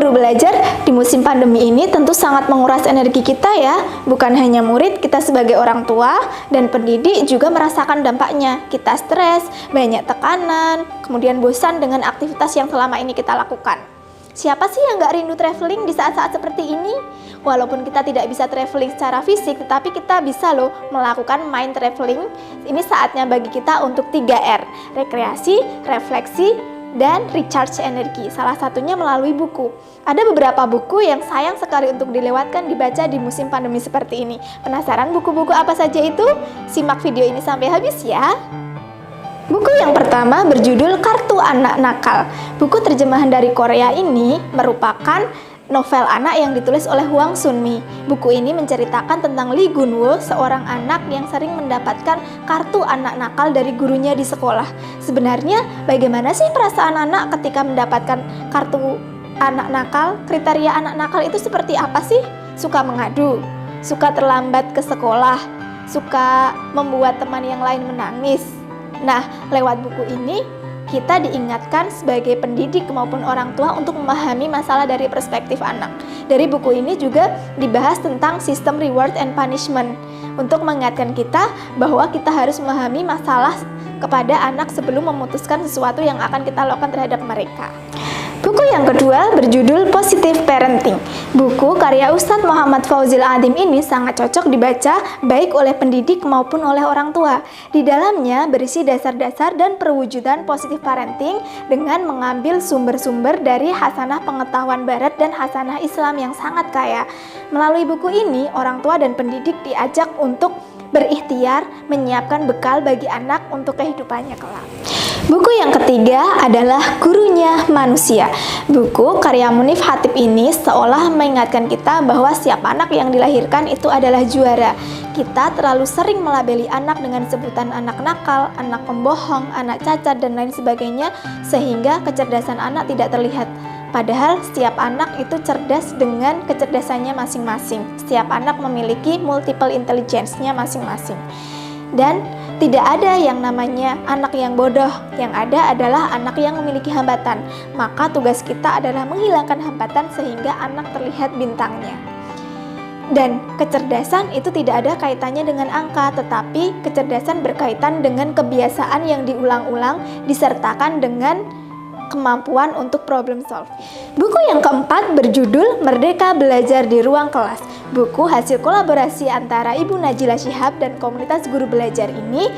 guru belajar, di musim pandemi ini tentu sangat menguras energi kita ya. Bukan hanya murid, kita sebagai orang tua dan pendidik juga merasakan dampaknya. Kita stres, banyak tekanan, kemudian bosan dengan aktivitas yang selama ini kita lakukan. Siapa sih yang nggak rindu traveling di saat-saat seperti ini? Walaupun kita tidak bisa traveling secara fisik, tetapi kita bisa loh melakukan mind traveling. Ini saatnya bagi kita untuk 3R, rekreasi, refleksi, dan recharge energi. Salah satunya melalui buku. Ada beberapa buku yang sayang sekali untuk dilewatkan dibaca di musim pandemi seperti ini. Penasaran buku-buku apa saja itu? Simak video ini sampai habis ya. Buku yang pertama berjudul Kartu Anak Nakal. Buku terjemahan dari Korea ini merupakan novel anak yang ditulis oleh Hwang Sun-mi. Buku ini menceritakan tentang Lee Gun-woo, seorang anak yang sering mendapatkan kartu anak nakal dari gurunya di sekolah. Sebenarnya bagaimana sih perasaan anak ketika mendapatkan kartu anak nakal? Kriteria anak nakal itu seperti apa sih? Suka mengadu, suka terlambat ke sekolah, suka membuat teman yang lain menangis. Nah, lewat buku ini kita diingatkan sebagai pendidik maupun orang tua untuk memahami masalah dari perspektif anak. Dari buku ini juga dibahas tentang sistem reward and punishment untuk mengingatkan kita bahwa kita harus memahami masalah kepada anak sebelum memutuskan sesuatu yang akan kita lakukan terhadap mereka. Buku yang kedua berjudul Positive Parenting. Buku karya Ustadz Muhammad Fauzil Adim ini sangat cocok dibaca baik oleh pendidik maupun oleh orang tua. Di dalamnya berisi dasar-dasar dan perwujudan positive parenting dengan mengambil sumber-sumber dari hasanah pengetahuan barat dan hasanah Islam yang sangat kaya. Melalui buku ini, orang tua dan pendidik diajak untuk berikhtiar menyiapkan bekal bagi anak untuk kehidupannya kelak. Buku yang ketiga adalah Gurunya Manusia. Buku karya Munif Hatib ini seolah mengingatkan kita bahwa setiap anak yang dilahirkan itu adalah juara. Kita terlalu sering melabeli anak dengan sebutan anak nakal, anak pembohong, anak cacat, dan lain sebagainya, sehingga kecerdasan anak tidak terlihat. Padahal setiap anak itu cerdas dengan kecerdasannya masing-masing. Setiap anak memiliki multiple intelligence-nya masing-masing. Dan tidak ada yang namanya anak yang bodoh, yang ada adalah anak yang memiliki hambatan. Maka tugas kita adalah menghilangkan hambatan sehingga anak terlihat bintangnya. Dan kecerdasan itu tidak ada kaitannya dengan angka, tetapi kecerdasan berkaitan dengan kebiasaan yang diulang-ulang disertakan dengan kemampuan untuk problem solve. Buku yang keempat berjudul Merdeka Belajar di Ruang Kelas. Buku hasil kolaborasi antara Ibu Najila Shihab dan komunitas guru belajar ini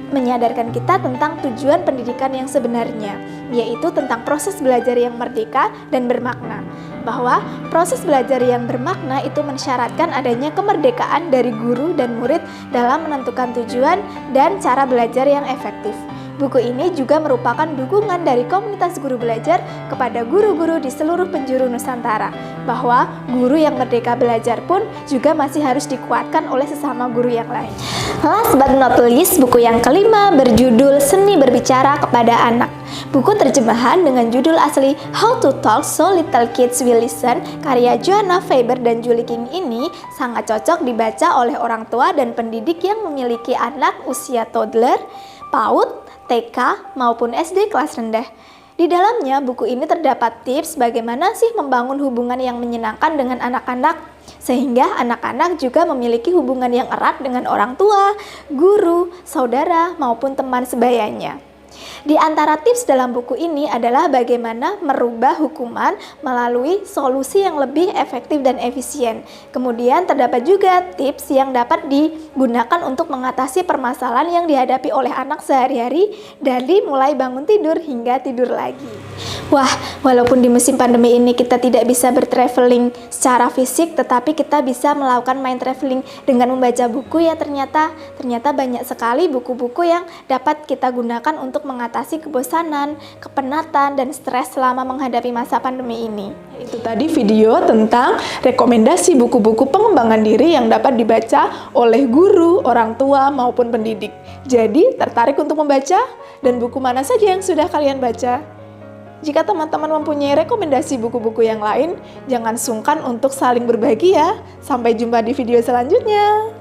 menyadarkan kita tentang tujuan pendidikan yang sebenarnya, yaitu tentang proses belajar yang merdeka dan bermakna. Bahwa proses belajar yang bermakna itu mensyaratkan adanya kemerdekaan dari guru dan murid dalam menentukan tujuan dan cara belajar yang efektif. Buku ini juga merupakan dukungan dari komunitas guru belajar kepada guru-guru di seluruh penjuru Nusantara, bahwa guru yang merdeka belajar pun juga masih harus dikuatkan oleh sesama guru yang lain. Last but not least, buku yang kelima berjudul Seni Berbicara Kepada Anak. Buku terjemahan dengan judul asli How to Talk So Little Kids Will Listen karya Joanna Faber dan Julie King ini sangat cocok dibaca oleh orang tua dan pendidik yang memiliki anak usia toddler, PAUD, TK maupun SD kelas rendah. Di dalamnya buku ini terdapat tips bagaimana sih membangun hubungan yang menyenangkan dengan anak-anak, sehingga anak-anak juga memiliki hubungan yang erat dengan orang tua, guru, saudara maupun teman sebayanya. Di antara tips dalam buku ini adalah bagaimana merubah hukuman melalui solusi yang lebih efektif dan efisien. Kemudian terdapat juga tips yang dapat digunakan untuk mengatasi permasalahan yang dihadapi oleh anak sehari-hari dari mulai bangun tidur hingga tidur lagi. Wah, walaupun di musim pandemi ini kita tidak bisa bertraveling secara fisik, tetapi kita bisa melakukan mind traveling dengan membaca buku ya. Ternyata banyak sekali buku-buku yang dapat kita gunakan untuk mengatasi kebosanan, kepenatan, dan stres selama menghadapi masa pandemi ini. Itu tadi video tentang rekomendasi buku-buku pengembangan diri yang dapat dibaca oleh guru, orang tua, maupun pendidik. Jadi, tertarik untuk membaca? Dan buku mana saja yang sudah kalian baca? Jika teman-teman mempunyai rekomendasi buku-buku yang lain, jangan sungkan untuk saling berbagi ya. Sampai jumpa di video selanjutnya.